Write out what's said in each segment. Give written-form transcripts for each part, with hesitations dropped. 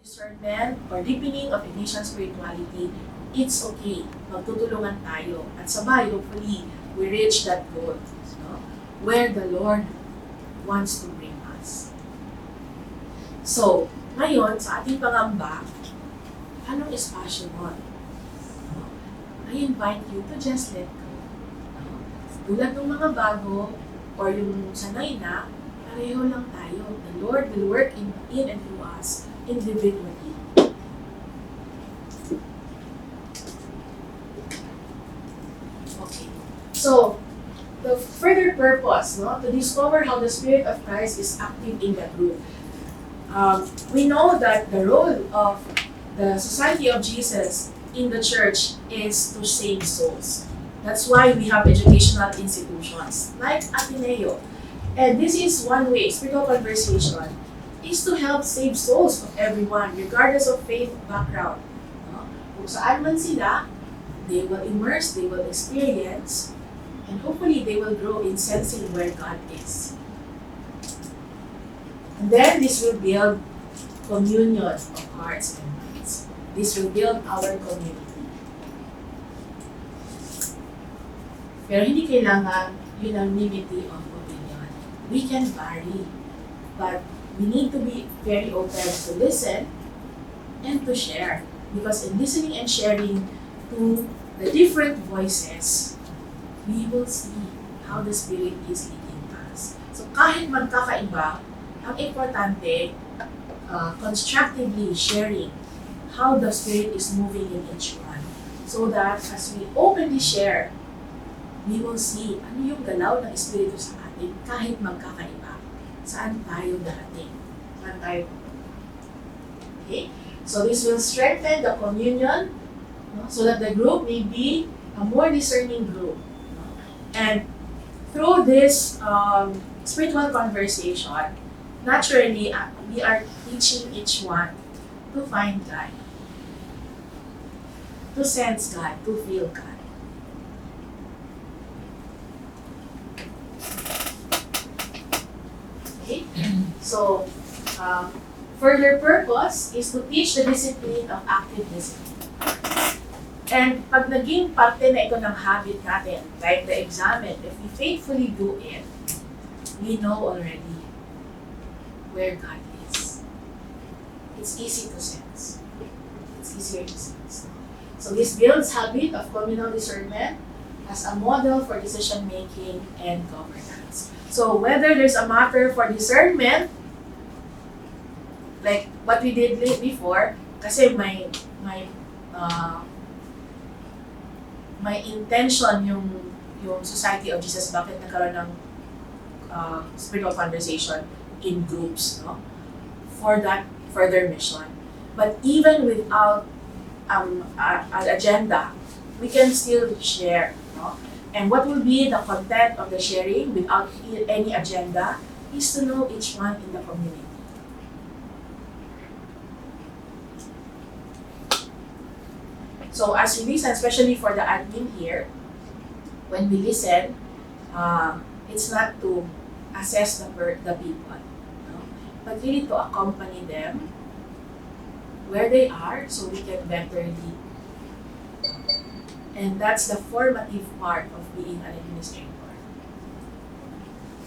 discernment or deepening of Ignatian spirituality, it's okay. Magtutulungan tayo. At sabay, hopefully, we reach that goal. No? Where the Lord wants to bring us. So, ngayon, sa ating pangamba, anong espasyo nun? No? I invite you to just let go. No? Tulad ng mga bago or yung sanay na, pareho lang tayo. The Lord will work in and through us individually. Okay. So, the further purpose, no, to discover how the Spirit of Christ is active in the group. We know that the role of the Society of Jesus in the church is to save souls. That's why we have educational institutions like Ateneo. And this is one way, spiritual conversation, is to help save souls of everyone, regardless of faith background. No? Kung saan man sila, they will immerse, they will experience, and hopefully they will grow in sensing where God is. And then this will build communion of hearts and minds. This will build our community. Pero hindi kailangan unanimity of opinion. We can vary, but we need to be very open to listen and to share. Because in listening and sharing to the different voices, we will see how the Spirit is leading us. So kahit magkakaiba, ang importante, constructively sharing how the Spirit is moving in each one. So that as we openly share, we will see ano yung galaw ng Espiritu sa atin kahit magkakaiba. Saan tayo darating? Saan tayo? Okay? So this will strengthen the communion, no? So that the group may be a more discerning group. No? And through this spiritual conversation, naturally, we are teaching each one to find God, to sense God, to feel God. Okay? So, further purpose is to teach the discipline of active listening. And pag naging parte na ito ng habit natin, like the examen, if we faithfully do it, we know already where God is. It's easy to sense. It's easier to sense. So this builds habit of communal discernment as a model for decision making and governance. So whether there's a matter for discernment, like what we did before, kasi may intention yung Society of Jesus, bakit nagkaroon ng spiritual conversation in groups, no? For that further mission. But even without an agenda, we can still share, no? And what will be the content of the sharing without any agenda is to know each one in the community. So as we listen, especially for the admin here, when we listen, it's not to assess the people, no? But really to accompany them where they are so we can better lead. And that's the formative part of being an administrator.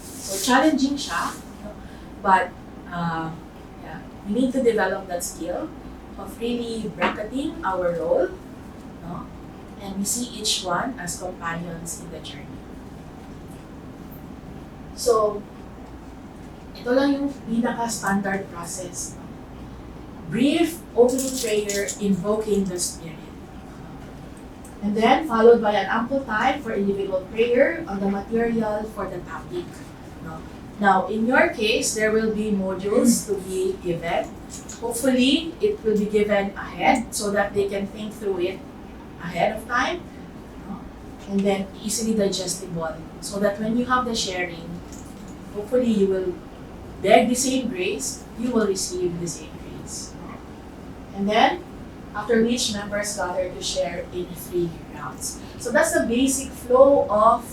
So challenging siya, no? But yeah, we need to develop that skill of really bracketing our role, no? And we see each one as companions in the journey. So, ito lang yung pinaka-standard process. No? Brief opening prayer invoking the Spirit. And then, followed by an ample time for individual prayer on the material for the topic. No? Now, in your case, there will be modules to be given. Hopefully, it will be given ahead so that they can think through it ahead of time. No? And then, easily digestible. So that when you have the sharing, hopefully you will beg the same grace, you will receive the same grace. No? And then, after which members gather to share in 3 rounds. So that's the basic flow of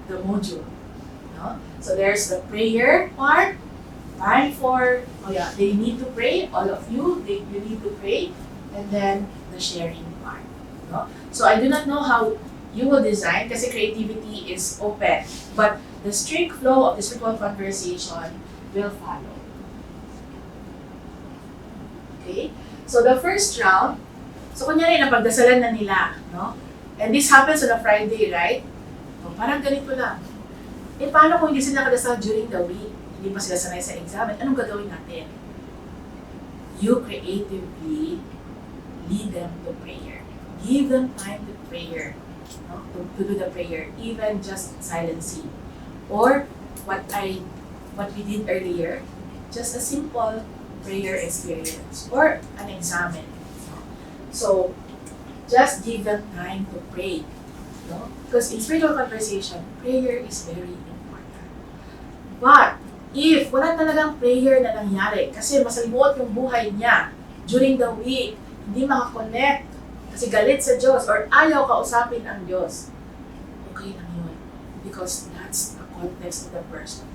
the module. No? So there's the prayer part, time for, they need to pray, all of you, you need to pray, and then the sharing part. No? So I do not know how you will design kasi creativity is open, but the strict flow of the spiritual conversation will follow. Okay? So the first round, so kunyari napagdasalan na nila, no? And this happens on a Friday, right? So, parang ganito lang. Paano kung hindi sila nakadasal during the week? Hindi pa sila sanay sa exam? Anong gagawin natin? You creatively lead them to prayer. Give them time to prayer. No? To do the prayer, even just silencing. Or what we did earlier, just a simple prayer experience or an examen. So just give them time to pray. No? Because in spiritual conversation, prayer is very important. But if wala talagang prayer na nangyari, kasi masalimuot yung buhay niya during the week, hindi makakonect, kasi galit sa Diyos or ayaw kausapin ang Diyos, okay lang yun. Because that's the context of the person.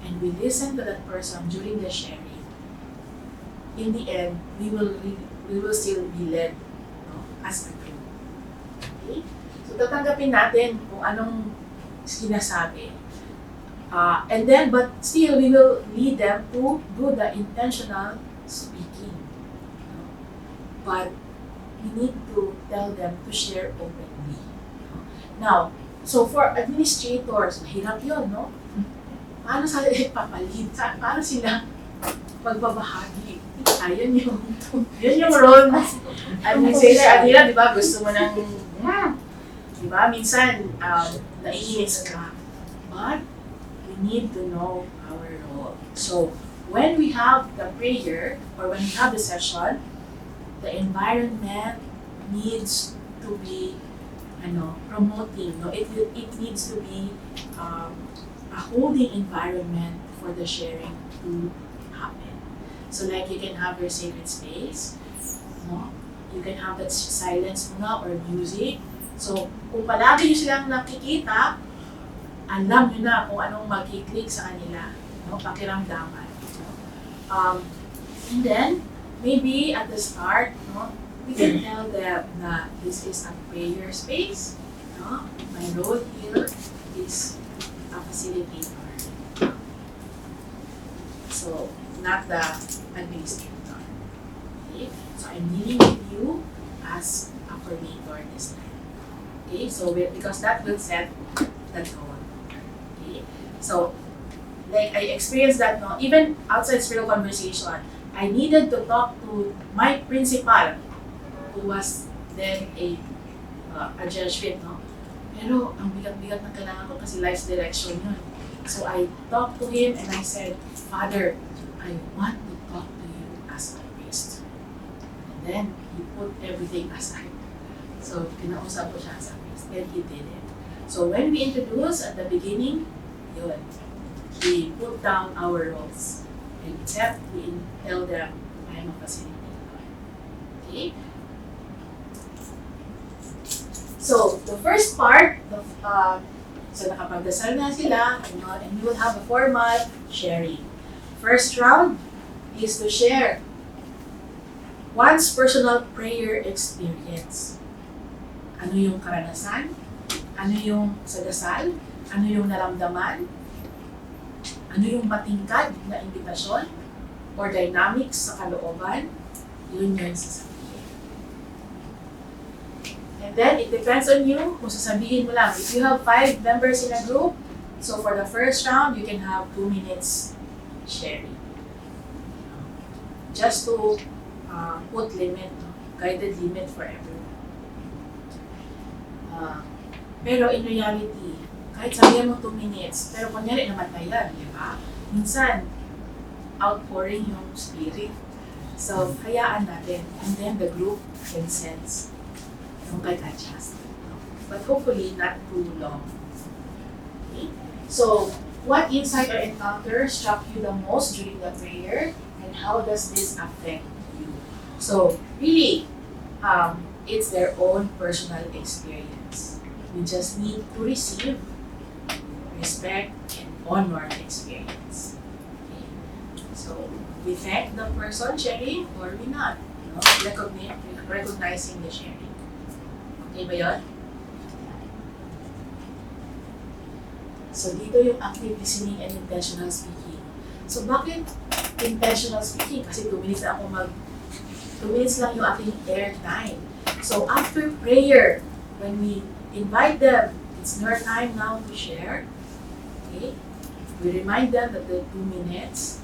And we listen to that person during the sharing. In the end, we will still be led, no, as a group. Okay? So tatanggapin natin kung anong sinasabi. And then, but still, we will lead them to do the intentional speaking. But we need to tell them to share openly. Now, so for administrators, mahirap yun, no? Paano sa ipapalid? Paano sila magbabahagi? Ayun yung role mo. Administrator, di ba? Gusto mo ng, di ba? Minsan, naiinis ka. But, we need to know our role. So, when we have the prayer, or when we have the session, the environment needs to be promoting. No? It needs to be a holding environment for the sharing to happen. So like you can have your sacred space, no? You can have that silence muna or music. So kung palagi nyo silang nakikita, alam nyo na kung anong mag-click sa kanila, no? Pakiramdaman. No? And then, maybe at the start, no, we can tell them na this is a prayer space. No? My role here is a facilitator. So, not the administrator. Okay? So, I'm dealing with you as a coordinator this time. Okay? So, because that will set the tone. Okay? So, like I experienced that, no, even outside spiritual conversation, I needed to talk to my principal, who was then a Jesuit, no? Pero ang bigat-bigat ng kailangan ko kasi life's direction yun. So I talked to him and I said, Father, I want to talk to you as a priest. And then he put everything aside. So kinausap ko siya as a priest and he did it. So when we introduced at the beginning, yun, he put down our roles. Except we tell them, I'm a facilitator. Okay? So, the first part, so nakapagdasal na sila, and we will have a formal sharing. First round is to share one's personal prayer experience. Ano yung karanasan? Ano yung sa dasal? Ano yung naramdaman? Ano yung matingkad na imbitasyon or dynamics sa kalooban? Yun yung sasabihin. And then, it depends on you kung sasabihin mo lang. If you have 5 members in a group, so for the first round, you can have 2 minutes sharing. Just to put limit, guided limit for everyone. Pero in reality, kahit sabihin mo 2 minutes, pero kunyari namatayan, di ba? Minsan, outpouring yung spirit. So, hayaan natin. And then the group can sense yung can-adjust. But hopefully, not too long. Okay? So, what insight or encounter struck you the most during the prayer? And how does this affect you? So, really, it's their own personal experience. We just need to receive, respect, and honor the experience. Okay? So, So, we thank the person sharing or we not. Recognizing the sharing. Okay ba yun? So, dito yung active listening and intentional speaking. So, bakit intentional speaking? Kasi 2 minutes na ako 2 minutes lang yung aking air time. So, after prayer, when we invite them, it's their time now to share. Okay? We remind them that the 2 minutes,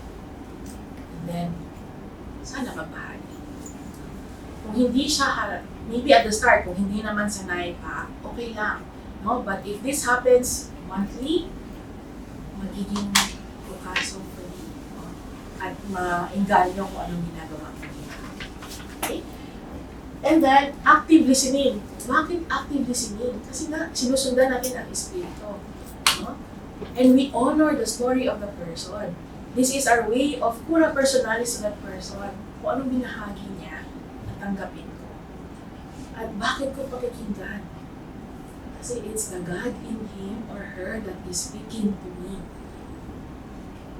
and then, sana magbahagi. Kung hindi siya, maybe at the start, kung hindi naman sanay pa, okay lang. No? But if this happens monthly, magiging bukaso for you. At ma-engganyo kung anong ginagawa mo nila. Okay? And then, active listening. Bakit active listening? Kasi nga, sinusundan natin ang espiritu. No? And we honor the story of the person. This is our way of pura personalis to that person. Kung anong binahagi niya, natanggapin ko. At bakit ko pakikinggan? Kasi it's the God in him or her that is speaking to me.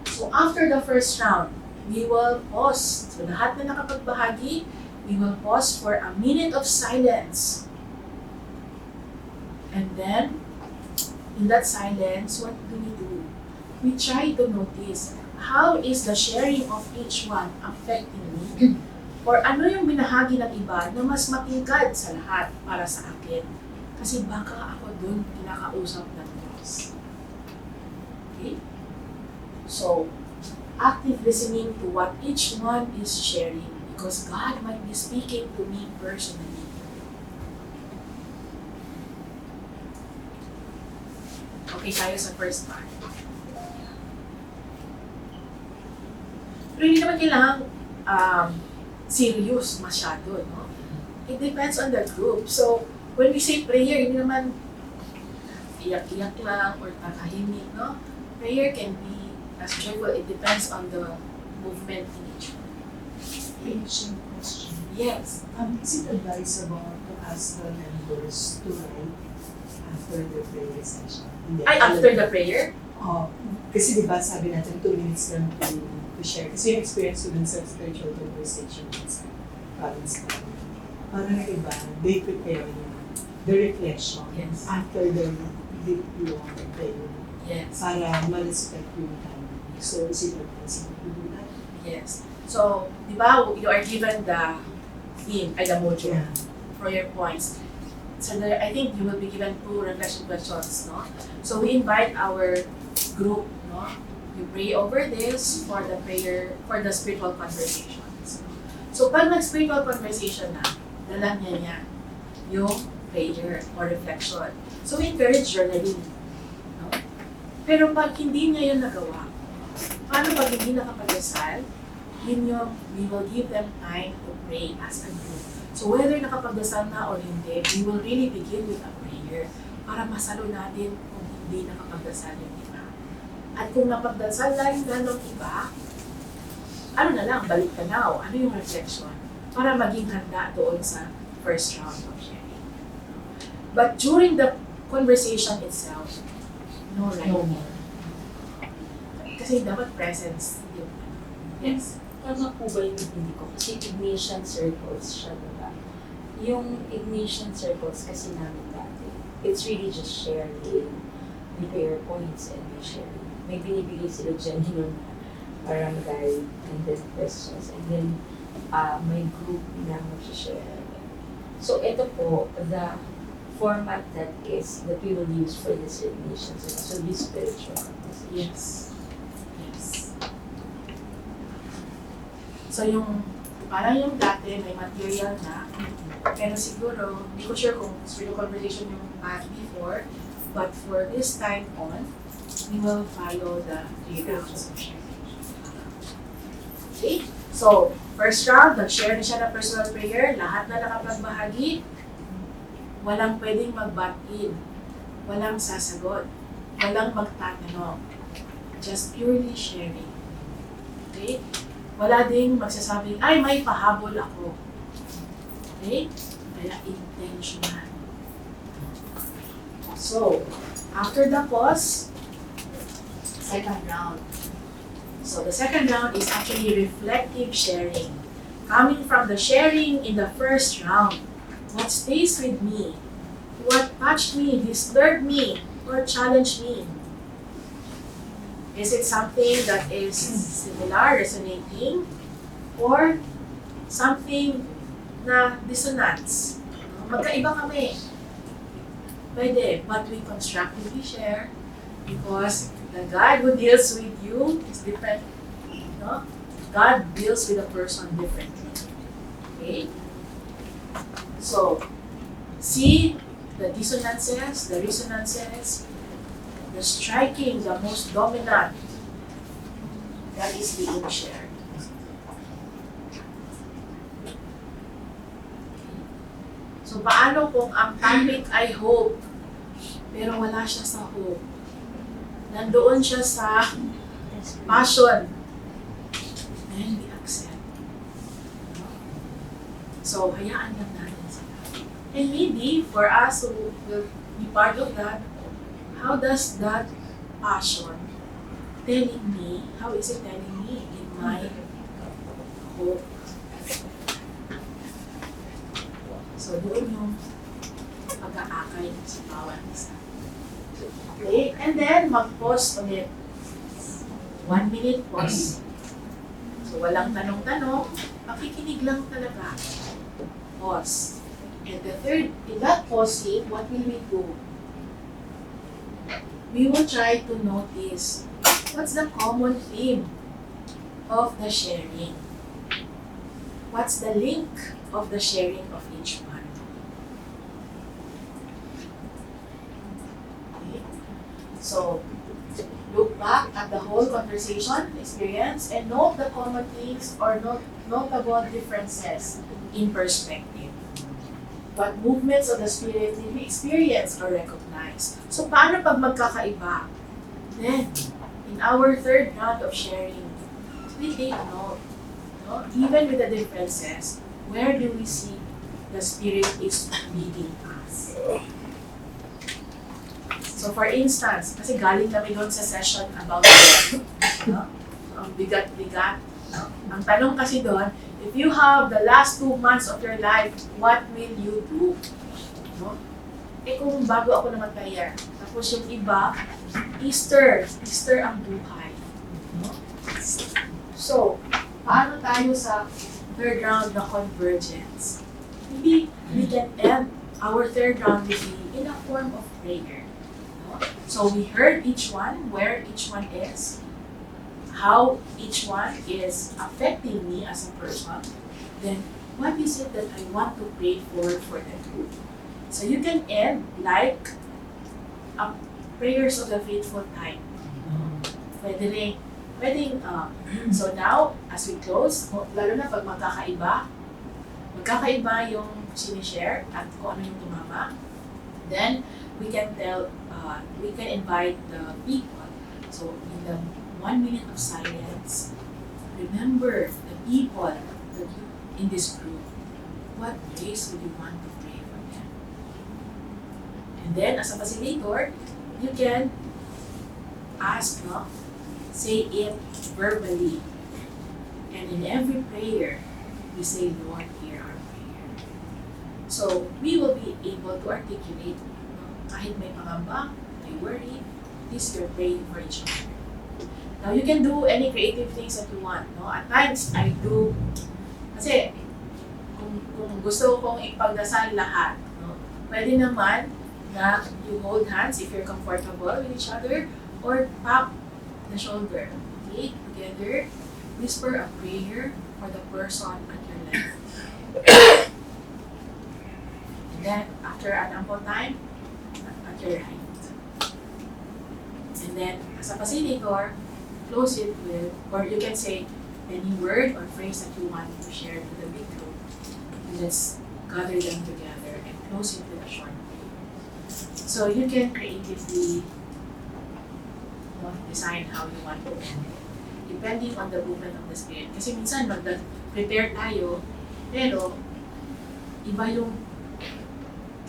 So after the first round, we will pause. So lahat na nakapagbahagi, we will pause for a minute of silence. And then, in that silence, what do? We try to notice how is the sharing of each one affecting me? Or ano yung binahagi ng iba na mas matingkad sa lahat para sa akin? Kasi baka ako dun kinakausap ng Diyos. Okay? So, active listening to what each one is sharing because God might be speaking to me personally. Okay tayo sa first part. Pero hindi naman kailangan serious masyado, no? It depends on the group. So, when we say prayer, hindi naman iyak-iyak lang or takahimik, no? Prayer can be as joyful. It depends on the movement in each one. Question. Yes. Is it advisable to ask the members to write after the prayer session? Ay, after the prayer? Kasi diba sabi natin 2 minutes lang to share. Kasi yung experience ko dun sa spiritual conversation sa province ko. Parang iba, they prepare the reflection after the long prayer. Yes. Para ma-respect yung time. So, is it advisable to do that? Yes. So, di ba, you are given the theme, ay the module, Yeah. for your points. So, I think you will be given 2 reflection questions, no? So, we invite our group, no? You pray over this for the prayer, for the spiritual conversations. So, pag nag-spiritual conversation na, dala niya yung prayer or reflection. So, we encourage journaling, no? Pero pag hindi niya yun nagawa, paano pag hindi nakapag-dasal, yun yung, we will give them time to pray as a group. So whether nakapagdasal na or hindi, we will really begin with a prayer para masalo natin kung hindi nakapagdasal yung iba. At kung napagdasal lang ng iba, ano na lang, balik ka na o ano yung reflection para maging handa doon sa first round of sharing. But during the conversation itself, no writing. No more. Kasi dapat presence yung yes. Tama po ba yung hindi ko? Kasi ignition circles siya, diba? Yung ignition circles kasi namin dati, it's really just sharing the prayer points and the sharing. May binibigay sila dyan yung barangay and then questions and then may group na mag-share. So ito po, the format that we will use for this ignition circles will be spiritual conversation. Yes. So yung, parang yung dati may material na, pero siguro, hindi ko sure kung spiritual conversation yung path before, but for this time on, we will follow the 3 rounds of sharing. Okay? So, first round, nag-share na siya ng personal prayer, lahat na nakapagbahagi, walang pwedeng mag-butt-in, walang sasagot, walang magtatanong, just purely sharing. Okay? Wala ding magsasabing, ay, may pahabol ako. Okay? Kaya intentional. So, after the pause, second round. So the second round is actually reflective sharing. Coming from the sharing in the first round, what stays with me? What touched me, disturbed me, or challenged me? Is it something that is similar, resonating, or something na dissonance? Magkaiba kami. Pwede, but we constructively share because the God who deals with you is different. No? God deals with a person differently. Okay? So, see the dissonances, the resonances, the striking, the most dominant that is being shared. So, paano kung ang topic ay hope, pero wala siya sa hope? Nandoon siya sa passion na hindi accept. So, hayaan lang natin sila. And maybe, for us who will be part of that, how does that passion telling me, how is it telling me in my hope? So, doon yung pag-aakay sa bawat isa. Okay? And then, mag-pause ulit. 1 minute pause. So, walang tanong-tanong. Makikinig lang talaga. Pause. And the third, in that pausing, what will we do? We will try to notice what's the common theme of the sharing. What's the link of the sharing of each one? Okay. So, look back at the whole conversation, experience, and note the common things or notable differences in perspective. What movements of the spirit did we experience or recognize? So, paano pag magkakaiba? Then, in our third round of sharing, we take note. No? Even with the differences, where do we see the spirit is leading us? So, for instance, kasi galing kami doon sa session about death. No? Ang bigat-bigat. No? Ang tanong kasi doon, if you have the last 2 months of your life, what will you do? No? Eh kung bago ako namatay, tapos yung iba, Easter ang buhay. No? So, paano tayo sa third round na convergence? Maybe we can end our third round with in a form of prayer. No? So we heard each one, where each one is, how each one is affecting me as a person, then what is it that I want to pray for the group? So you can end like prayers of the faithful time. Pwedeng, so now, as we close, lalo na pag magkakaiba yung sinishare at kung ano yung tumama, then we can invite the people. So in the 1 minute of silence, remember the people that you, in this group. What ways would you want to pray for them? And then, as a facilitator, you can ask, no? Say it verbally. And in every prayer, we say, Lord, hear our prayer. So, we will be able to articulate, no? Kahit may pangamba, may worry, at least you're praying for each other. Now, you can do any creative things that you want. No? At times, I do, kasi kung gusto kong ipagdasal lahat, no? Pwede naman na you hold hands if you're comfortable with each other, or tap the shoulder. Okay? Together, whisper a prayer for the person at your left. And then, after an ample time, at your right. And then, as a facilitator, close it with, or you can say any word or phrase that you want to share to the big group. And let's gather them together and close it with a short prayer. So you can creatively design how you want to end it, depending on the movement of the spirit. Kasi minsan prepare tayo, pero iba yung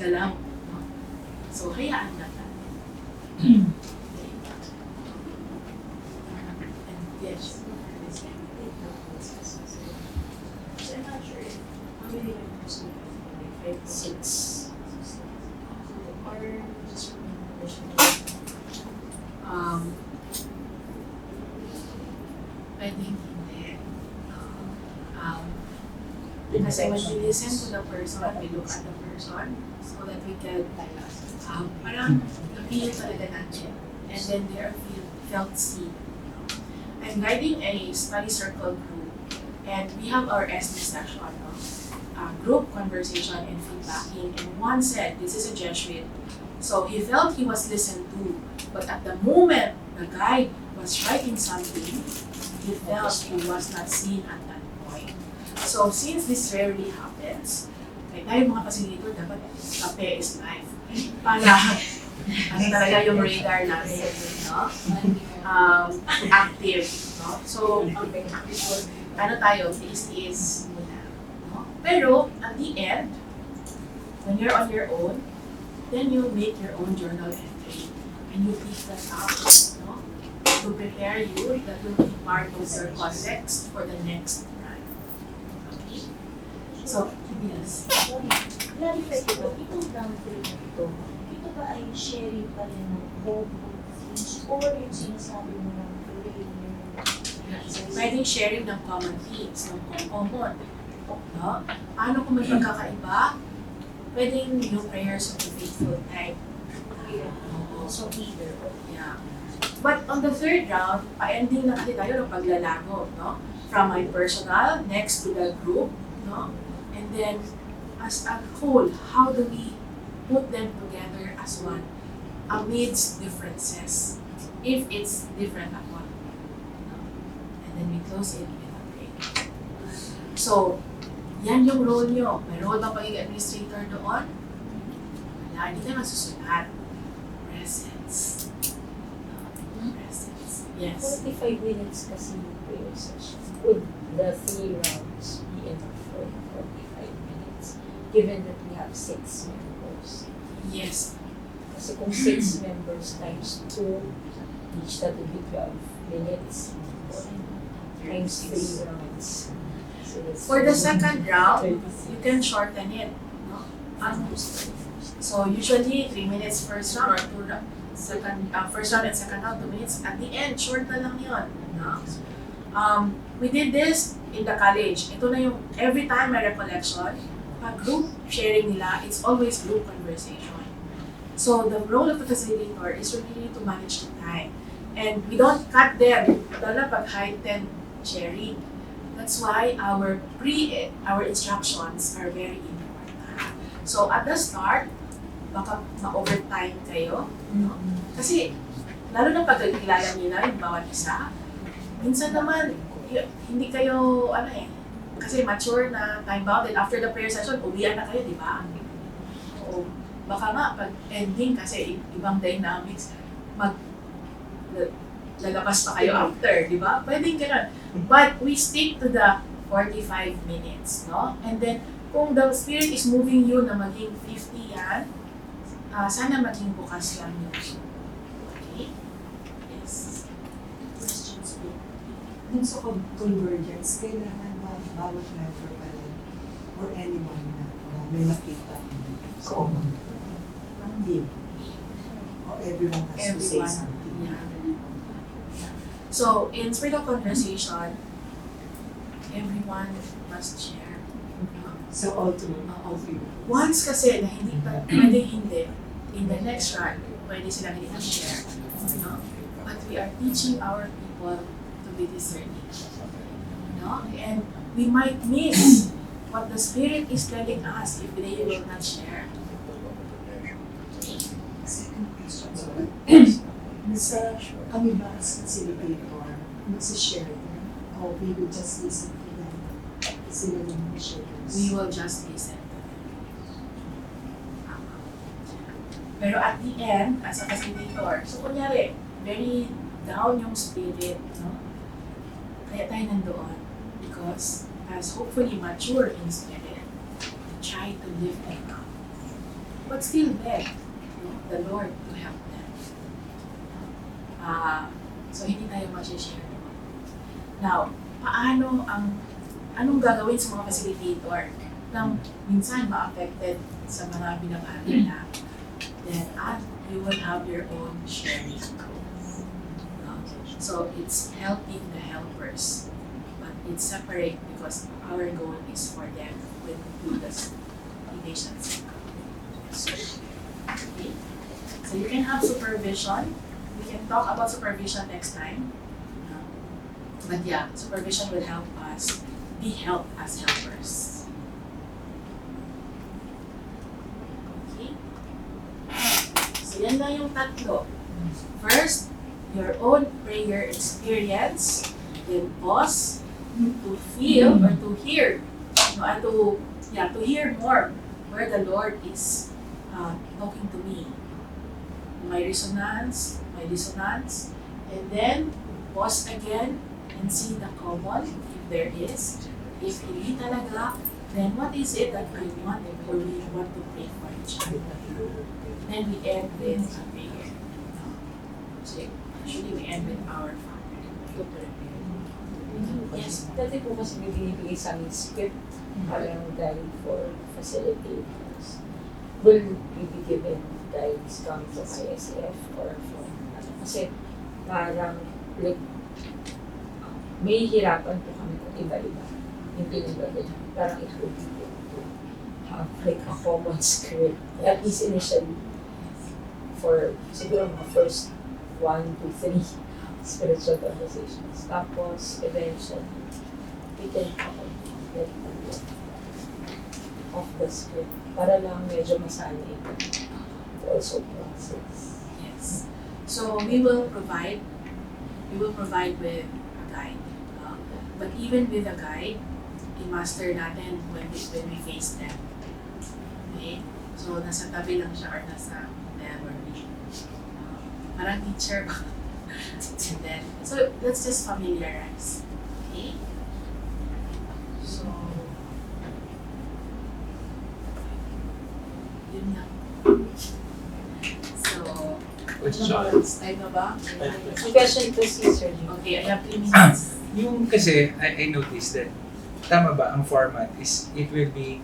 galaw. No? So hayaan lang natin. Yes. How many members do you have? Like 5 6. or just I think hindi. Um, kasi when we listen to the person, we look at the person so that we can parang feel talaga natin. And then there are felt seen. I'm guiding a study circle group and we have our SD session, no? Group conversation and feedbacking, and one said, this is a Jesuit, so he felt he was listened to, but at the moment the guide was writing something, he felt he was not seen at that point. So since this rarely happens, kaya tayo mga facilitator, dapat kape is life. Para ano talaga yung radar natin, no? Active, no? So, ano tayo, tiis-tiis muna. No? Pero, at the end, when you're on your own, then you make your own journal entry and you pick that up, no? To prepare you, that will be part of your context for the next run. Okay? So, yes. Clarify ko ba, itong round 3 na ito ba ay sharing pa rin ng both things or yung sinasabi mo ng Pwedeng sharing ng common themes, ng common. No? Paano kung may pagkakaiba? Pwedeng yung prayers of the faithful type. So either or. Yeah. But on the third round, pa-ending na kasi tayo ng paglalago, no? From my personal, next to the group, no? And then, as a whole, how do we put them together as one amidst differences, if it's different at all? No? And then we close it with a prayer. So, yan yung role nyo. May role ba pagiging administrator doon? Wala, hindi ka masusunod. Presence. Presence. Yes. 45 minutes kasi yung prayer session. Would the 3 rounds be enough for 45 minutes? Given that we have 6 members. Yes. Kasi kung 6 members times 2, each that would be 12 minutes. Times 3 rounds. So that's For the second round, you can shorten it. No? So usually 3 minutes first round or first round and second round 2 minutes. At the end, short na lang yun. No? We did this in the college. Ito na yung every time may recollection, pag group sharing nila, it's always group conversation. So the role of the facilitator is really to manage the time. And we don't cut them, lalo pag heightened sharing. That's why our instructions are very important. So at the start, baka ma-overtime kayo. No? Kasi, lalo na pag kilala niyo na yung bawat isa, minsan naman, hindi kayo, kasi mature na time-bounded. After the prayer session, uwian na kayo, di ba? O, baka nga, pag ending kasi ibang dynamics, lalabas pa kayo after, di ba? Pwedeng ganun. But we stick to the 45 minutes, no? And then, kung the Spirit is moving you na maging 50 yan, sana maging bukas lang yun. Okay? Yes. Questions po. Dun sa convergence, kailangan ba bawat member pa rin or anyone na may nakita common? Hindi. Or everyone has to say Everyone. something. Yeah. So, in spirit of conversation, everyone must share. So all three. Once kasi na hindi pa, pwede hindi, in the next run, pwede silang hindi share. No? But we are teaching our people to be discerning. No? And we might miss what the Spirit is telling us if they will not share. Second question. Nasa kami ba as facilitator, nasa-share them? Or we will just listen to them? Sila yung shares. We will just listen. Pero at the end, as a facilitator, so kunyari, very down yung spirit, no? Kaya tayo nandoon. Because as hopefully mature in spirit, we try to lift them up. But still beg, no? The Lord to help them. So hindi tayo mag-share doon. Now, anong gagawin sa mga facilitator? nang minsan ma-affected sa mga binabati na, then you will have your own sharing. So it's helping the helpers, but it's separate because our goal is for them to do this Ignatian cycle. Okay? So you can have supervision. We can talk about supervision next time. But yeah, supervision will help us be helped as helpers. Okay? So yan lang yung tatlo. First, your own prayer experience, then pause to feel or to hear, to hear more where the Lord is talking to me. My dissonance, and then pause again and see the common if there is. If hindi talaga, then what is it that I want or we want to pray for each other? Then we end with a prayer. So actually we end with our Father to prepare. Yes. Dati po kasi may binibigay sa amin script parang guide for facilitators. Will we be given guides coming from ISF or from kasi parang like may hirapan po kami kung iba-iba yung pinagagawin. Parang it would be good to have like a common script at least initially for siguro mga first 1 to 3 spiritual conversations. Tapos eventually we can get off the script para lang medyo masanay to also process. Yes. So we will provide with a guide. But even with a guide, i-master natin when we face them. Okay? So nasa tabi lang siya or nasa memory. Parang teacher ba? And then, so let's just familiarize. Okay? So, yun lang. So, time na ba? May question to si Sir Jim. Okay, I have 3 minutes. Yung kasi, I noticed that, tama ba, ang format is, we will be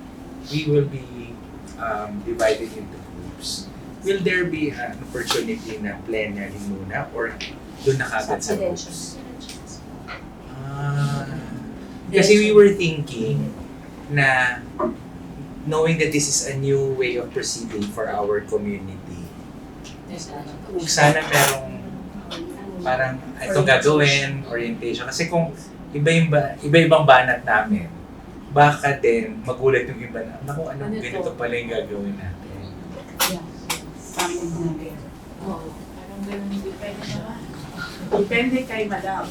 divided into groups. Will there be an opportunity na plenary muna or doon na kagad sa groups? Kasi we were thinking na knowing that this is a new way of proceeding for our community, sana merong parang ito gagawin, orientation. Kasi kung iba-ibang banat namin, baka din magulat yung iba na, naku, ganito pala yung gagawin natin. Oo, parang ganun, depende naman. Depende kay madam.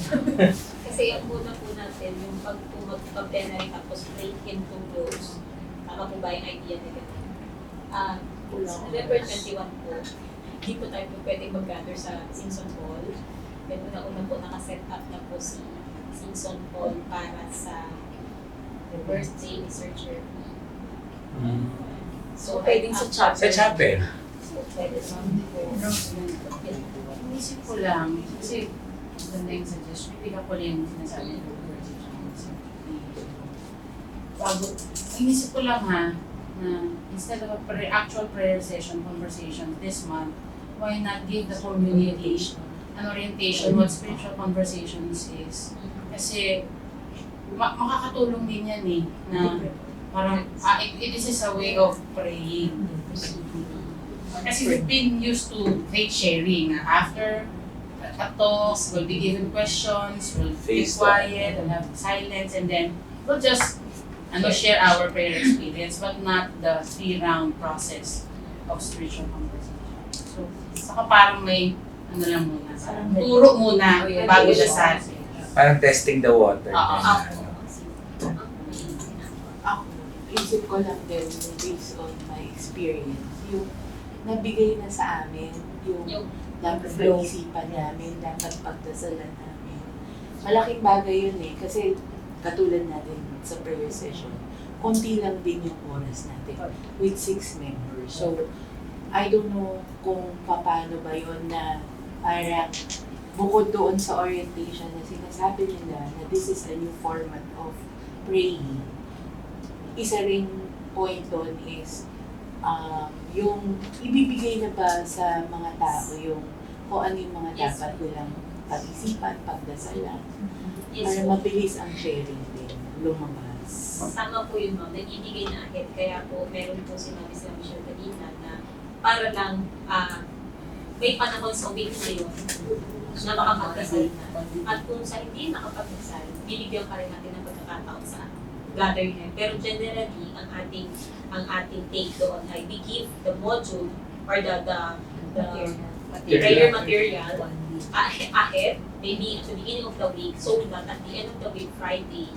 Kasi yung una po natin, yung pag-plenary tapos break into groups, tama po ba yung idea nila? November 21 po, hindi po tayo po pwedeng mag-gather sa Simpson Hall. Then una-una po nakaset up na po si Simpson Hall para sa birthday ni Sir Jeremy. So, pwedeng sa chapel. Sa chapel. So, pwede naman po. Inisip ko lang, kasi maganda yung suggestion, pick up ko lang yung sinasabi ko. Inisip ko lang ha, na instead of actual prayer session, conversation this month, why not give the community an orientation what spiritual conversations is. Kasi makakatulong din yan eh, na parang this is a way of praying. Kasi we've been used to faith sharing. After a talk, we'll be given questions, we'll be quiet and have silence, and then we'll just share our prayer experience, but not the 3-round process of spiritual conversation. So, saka parang may lang muna, turo muna bago dasal. Parang testing the water. Isip ko lang din, based on my experience, yung nabigay na sa amin, yung dapat pag-isipan namin, dapat pagdasalan namin. Malaking bagay yun eh, kasi katulad natin sa prayer session, konti lang din yung oras natin with 6 members. So, I don't know kung paano ba yun na parang bukod doon sa orientation na sinasabi nila na this is a new format of praying, isa ring point doon is yung ibibigay na ba sa mga tao yung kung ano yung mga Yes. dapat nilang pag-isipan, pagdasalan, Yes, para po. mabilis ang sharing din lumabas. Tama po yun, ma'am. Nagbibigay na ahead. Kaya po, meron po sinabi sila Michelle kanina na para lang may panahon sa week na yun na makapagdasal na. At kung sa hindi nakapagdasal, bibigyan pa rin natin ng pagkakataon sa gathering na yun. Pero generally, ang ating take doon ay we give the module or the prayer material ahead, maybe at the beginning of the week, so that at the end of the week, Friday,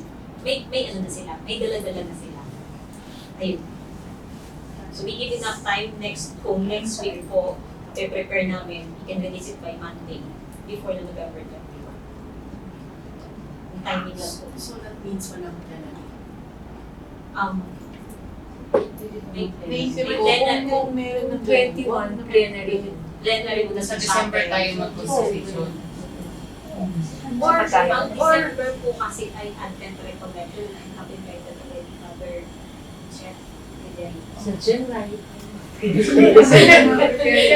may ano na sila, may dala-dala na sila. Ayun. So we give enough time kung next week po, prepare namin, we can release it by Monday, before the November 21. Yung timing lang po. So that means walang plenary. May Kung meron ng 21 plenary muna Sa December tayo mag-constitution. Or Sa ang December. December po kasi ay Advent Recollection and have invited already Father Chef Fidel. Sa January.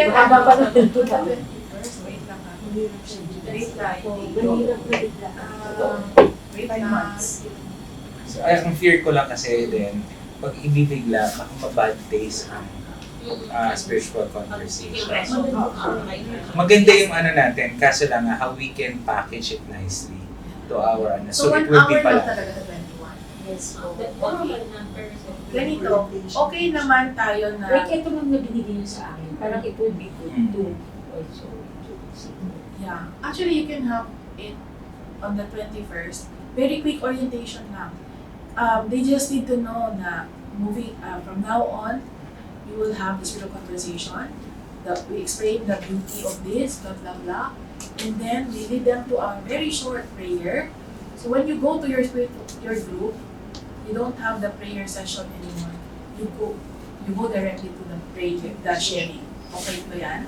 Mahaba pa na. Wait lang ha. Wait lang. Mahirap na bigla. Wait lang. So, ang fear ko lang kasi din, pag ibibigla, baka mabad taste ang spiritual conversation. Maganda yung ano natin, kaso lang how we can package it nicely to our So it 1 will hour be lang pala. talaga sa 21. Yes po. Ganito, okay naman tayo na Like ito lang na binigay niyo sa akin. Parang it would be good to also to see. yeah. Actually, you can have it on the 21st. Very quick orientation lang. They just need to know na moving from now on, you will have this real conversation. We explain the beauty of this, blah blah blah, and then we lead them to a very short prayer. So when you go to your group, you don't have the prayer session anymore. You go directly to the prayer, the sharing. Okay ba yan?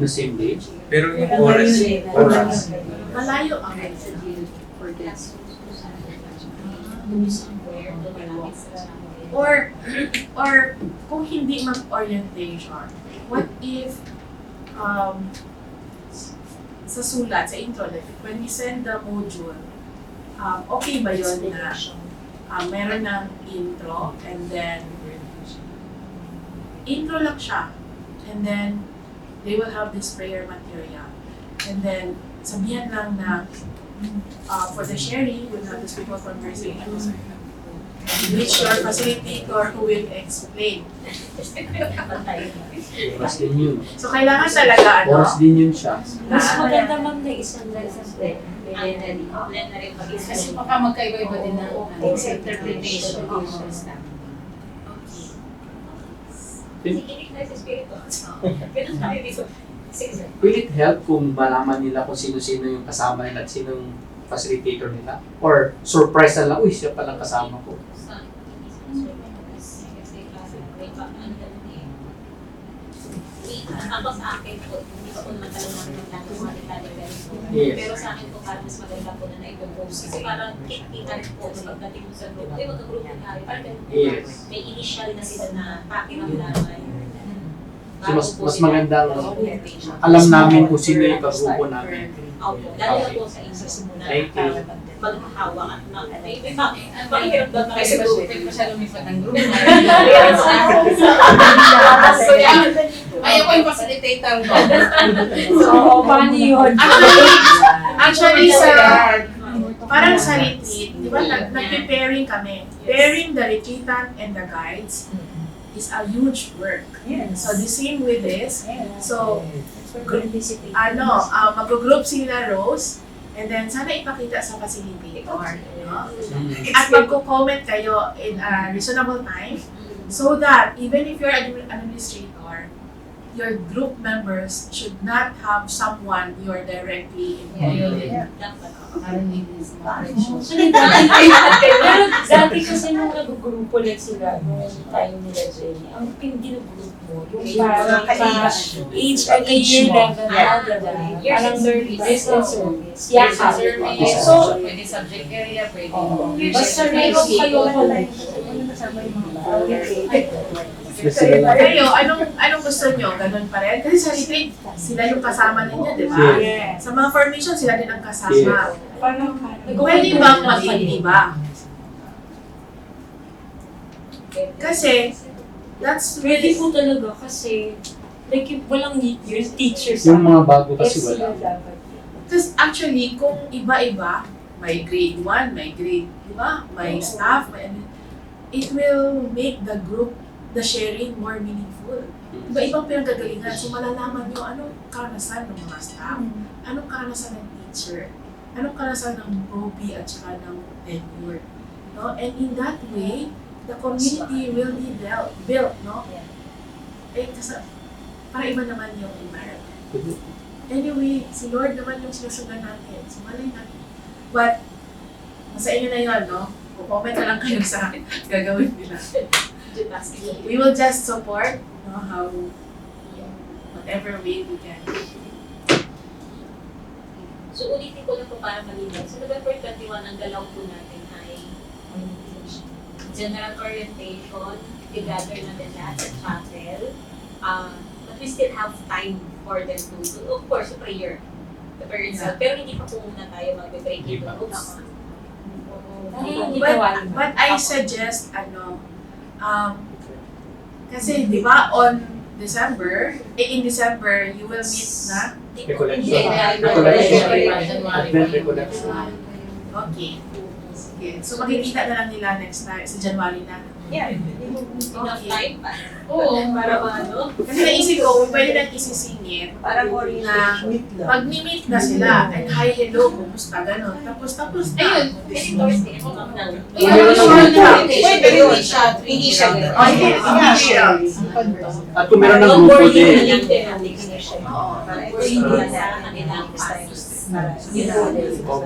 The same day? Pero yung oras. Malayo ang For this. or kung hindi mag-orientation, what if sa sulat, sa intro, like, when we send the module, okay ba yun na meron ng intro and then intro lang siya and then they will have this prayer material and then sabihan lang na for the sharing, we'll have the spiritual conversation which your facilitator who will explain. Oras din yun. So kailangan talaga Oras din yun siya. Mas maganda ma'am na isang plenary. Plenary Kasi baka magkaiba-iba din ng interpretation. Sikinig na sa spirito. Ganun tayo dito. Sige. Will it help kung malaman nila kung sino-sino yung kasama nila at sino yung facilitator nila? Or surprise na lang, uy, siya palang kasama ko. Ako sa akin po, hindi ko naman talaga ng Yes. pero sa akin po parang mas maganda po na na-i-propose. Kasi parang kita rin po sa pagdating mo sa group. Ay, magka-group na tayo. Parang Yes. may initial na sila na pakinamdaman. So mas magandang alam namin kung sino yung kagrupo namin. Opo, lalo na po sa isa muna. Thank you. Maghahawak at may pakihirap doon na Kasi kayo sa pwede pa siya lumipat ng group. group. Ayoko yung facilitator ko. So, paano yun? Actually parang sa retreat, di ba, nag-preparing kami. Pairing the retreatant and the guides is a huge work. So the same with this. So, mag-group sila, Rose, and then sana ipakita sa facilitator. No? At magko-comment kayo in a reasonable time so that even if you're an administrator, your group members should not have someone you're directly involved in. Parang hindi sa Pero dati kasi nung nag-grupo lang sila, nung time nila Jenny, ang pinag-group mo, yung parang age and year level na, diba? Parang service and service. Yeah, survey. So, Pwede subject area, pwede. basta meron kayo Yes, sila lang. Kayo, anong gusto nyo? Ganun pa rin? Kasi sa retreat, sila yung kasama ninyo, di ba? Yes. Sa mga formation, sila din ang kasama. Yes. Pwede bang mag-iba? Kasi, that's Ready really, po talaga kasi like yung walang yung teachers Yung mga bago kasi Yes, wala. sila dapat. because actually, kung iba-iba, may grade 1, may grade, di ba? May staff, may ano, it will make the group, the sharing more meaningful. Iba-ibang pinanggagalingan. So, malalaman nyo anong karanasan ng mga staff, anong karanasan ng teacher, anong karanasan ng ProP at saka ng tenure. No? And in that way, the community will be built, no? Eh, kasi, para iba naman yung environment. Anyway, si Lord naman yung sinusundan natin. So, malay natin. But, nasa inyo na yun, no? Comment na lang kayo sa akin. Gagawin nila. We will just support, no, how, whatever way we can. So ulitin ko lang po para malinaw. Sa November 21, ang galaw po natin ay general orientation, i-gather natin lahat sa chapel. But we still have time for them to of course, prayer. The prayer itself. Pero hindi pa po muna tayo mag-break into groups. But I suggest, kasi di ba on December, in December, you will meet na? Recollection. Advent recollection. Okay. Sige. So makikita na lang nila next time, sa January na. Yeah, enough time pa. Oo. Para ano? Kasi naisip ko, kung pwede nang isisingit, Para more na Meet lang. pag-meet na sila, and hi, hello, kumusta, gano'n. Tapos, ayun. Any Thursday, ako lang na. Pwede yun siya. Hindi siya. Oh, yes. At kung meron ng grupo din. Oo. Para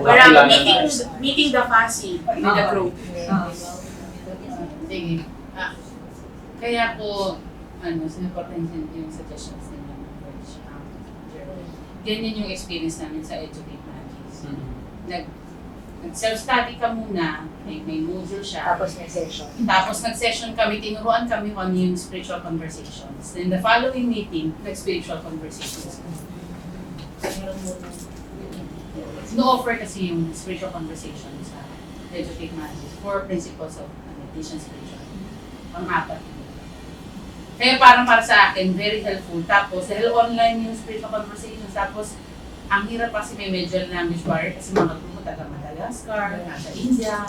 Parang meeting the FASI with the group. Sige. Kaya po, sinuportan yung suggestions nila ng Coach Gerald. Ganyan yung experience namin sa Educate Magis. Nag-self-study ka muna, may module siya. Tapos may session. Tapos nag-session kami, tinuruan kami kung ano yung spiritual conversations. Then the following meeting, nag-spiritual conversations. No-offer kasi yung spiritual conversations sa Educate Magis for principles of meditation spiritual. Pang-apat. Kaya parang para sa akin, very helpful. Tapos, dahil online yung spiritual conversations, tapos, ang hirap kasi may major language barrier kasi mga grupo taga Madagascar, nasa India,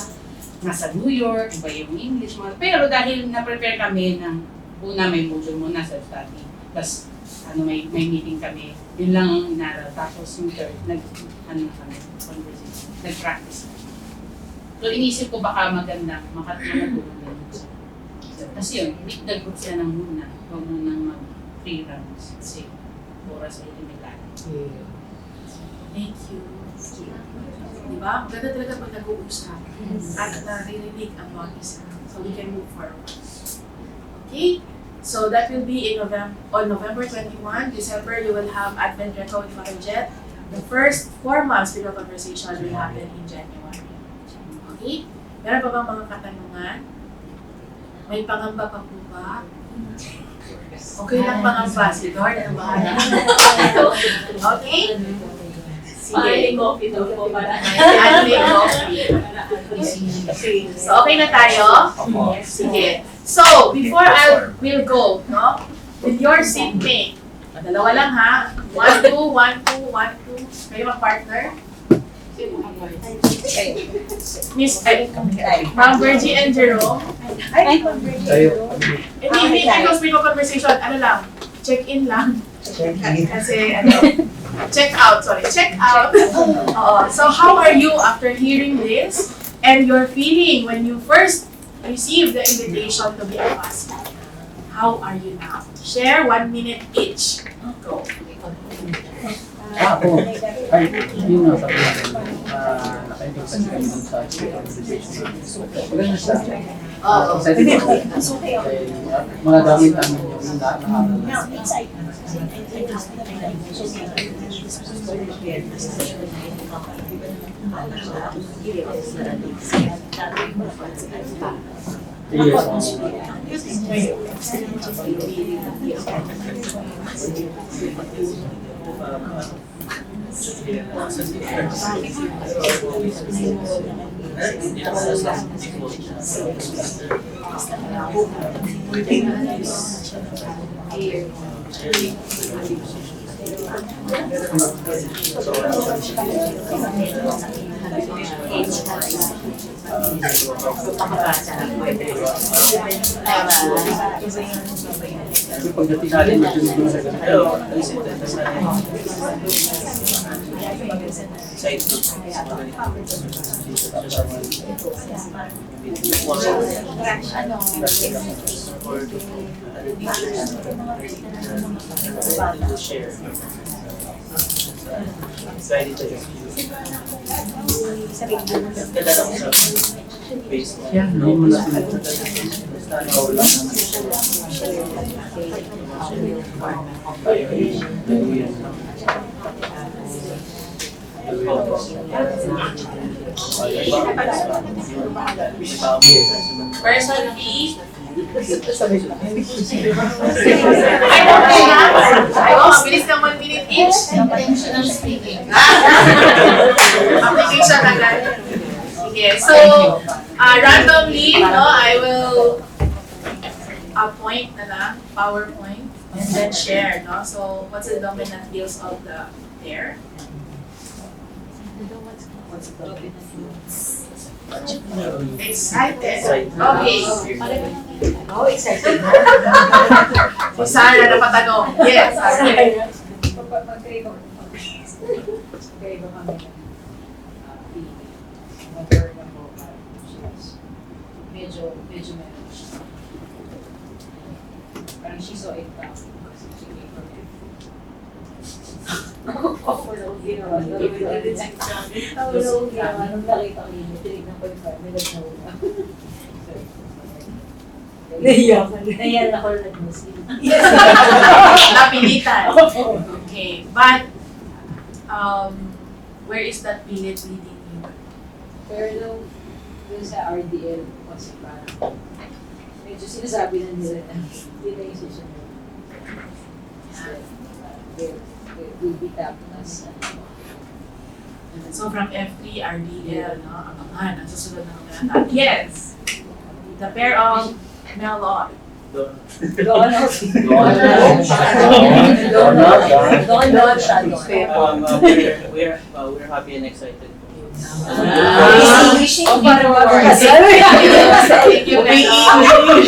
nasa New York, iba yung English, pero dahil na-prepare kami ng una may module muna self-study, tapos may meeting kami, yun lang ang inaral. Tapos yung third, conversation, nag-practice. So inisip ko baka maganda, makatulong din. Tapos yun, meet the group sila ng muna, huwag munang mag-free runs, kasi oras ay limitan. Thank you. Diba? Maganda talaga pag nag-uusap at naririnig ang mga isa. So we can move forward. Okay? So that will be on November 21. December, you will have Advent Reco with Father Jet. The first 4 months video conversation will happen in January. Okay? Meron pa bang mga katanungan? May pangamba pa po ba? Okay lang pangamba. Si Lord ang bahala. Okay? Sige. Coffee daw po para. Anime coffee. So, okay na tayo? Sige. So, before I will go, no? With your seatmate. Dalawa lang ha. 1, 2, 1, 2, 1, 2. Kayo mag-partner? Miss, Ma'am Virgie and Jerome. Tayo. Hindi speak conversation. Ano lang? Check-in lang. Kasi, check out. Check out. So, how are you after hearing this? And your feeling when you first received the invitation to be a pastor? How are you now? Share 1 minute each. Go. Ako, ay, yun nga sabi natin, nakaintog kasi kami dun sa organization. Maganda siya. Excited ako. Mga gamit namin yung naaral na. Yung pagdating natin dito sa yeah, no, Person B. Mabilis ng 1 minute each. Intentional speaking. Application agad. Okay, so randomly, no, I will appoint na lang, PowerPoint, and then share, no? So, what's the dominant deals of the pair? Excited. Okay. Oh, excited. Si Sarah na patanong. Yes, Sarah. Magkaiba kami ng mag-earn ng vocal. Medyo meron siya. Parang she saw it back kasi she came from it. Ako na ang ginawa. Nung nakita ko yun, tinignan ko yung family, nag-nauna. Nahiyan ako na nag-muslim. Napilitan. Okay, but where is that pilit leading you? Pero dun sa RDL, kasi parang medyo sinasabi na nila na hindi na yung susunod. They will be tapped as So from F3, RDL, no? Abangan, ang susunod na mga yes! The pair of Melon. We're happy and excited. Thank you, Melon.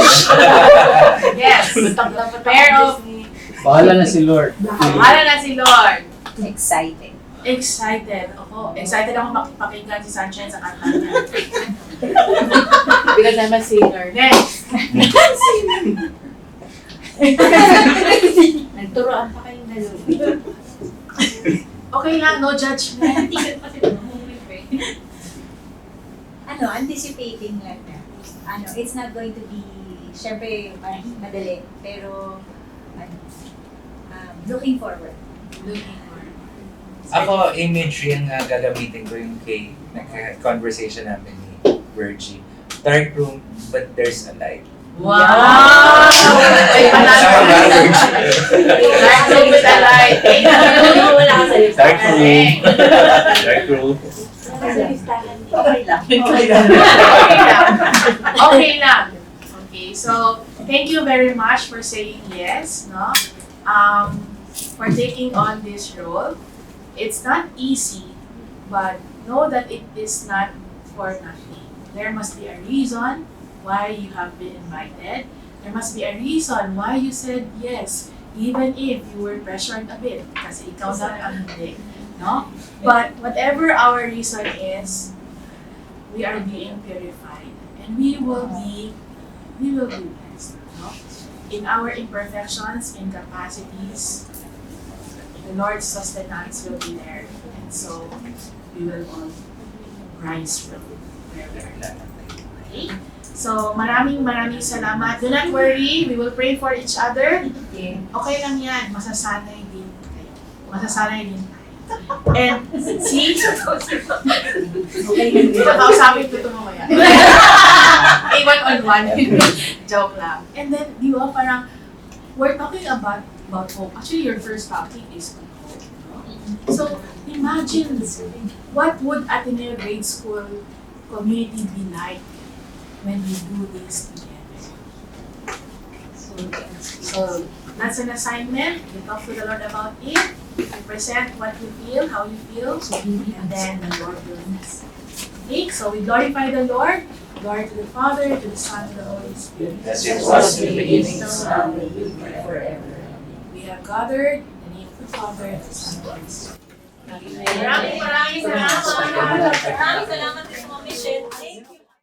Yes, the pair of bahala na si Lord. Lord. exciting. Excited. Ako, excited ako makipakinggan si Sunshine sa kanta niya. Because I'm a singer. Next. Nagturoan pa kayong dalawa. Okay lang, no judgment. Anticipating lang na. It's not going to be, syempre, parang madali, pero, looking forward. Ako, imagery ang gagamitin ko yung kay conversation namin ni Virgie. Dark room, but there's a light. Wow! Ay, Dark room with a light. Wala ka sa Dark room. Dark room. Okay lang. Okay lang. Okay, so thank you very much for saying yes, no? For taking on this role. It's not easy, but know that it is not for nothing. There must be a reason why you have been invited. There must be a reason why you said yes, even if you were pressured a bit, kasi ikaw lang ang hindi, no? But whatever our reason is, we are being purified, and we will be blessed, no? In our imperfections, incapacities, the Lord's sustenance will be there, and so we will all rise from where we are. Okay? So, maraming salamat. Do not worry, we will pray for each other. Okay lang yan, masasanay din kayo. Masasanay din tayo. And see, kakausapin ko ito mamaya. One-on-one. Joke lang. And then, di ba, parang, we're talking about hope. Actually, your first topic is on hope. No? So, imagine, what would Ateneo Grade School community be like when we do this together? So, that's an assignment. You talk to the Lord about it. You present what you feel, how you feel, and then the Lord will okay, so we glorify the Lord. Glory to the Father, to the Son, to the Holy Spirit. As it was in the beginning. Now, and will be forever. We have gathered in the name of the Father, the Son, and the Holy Spirit. Maraming salamat. Maraming salamat din po, Michelle. Thank you.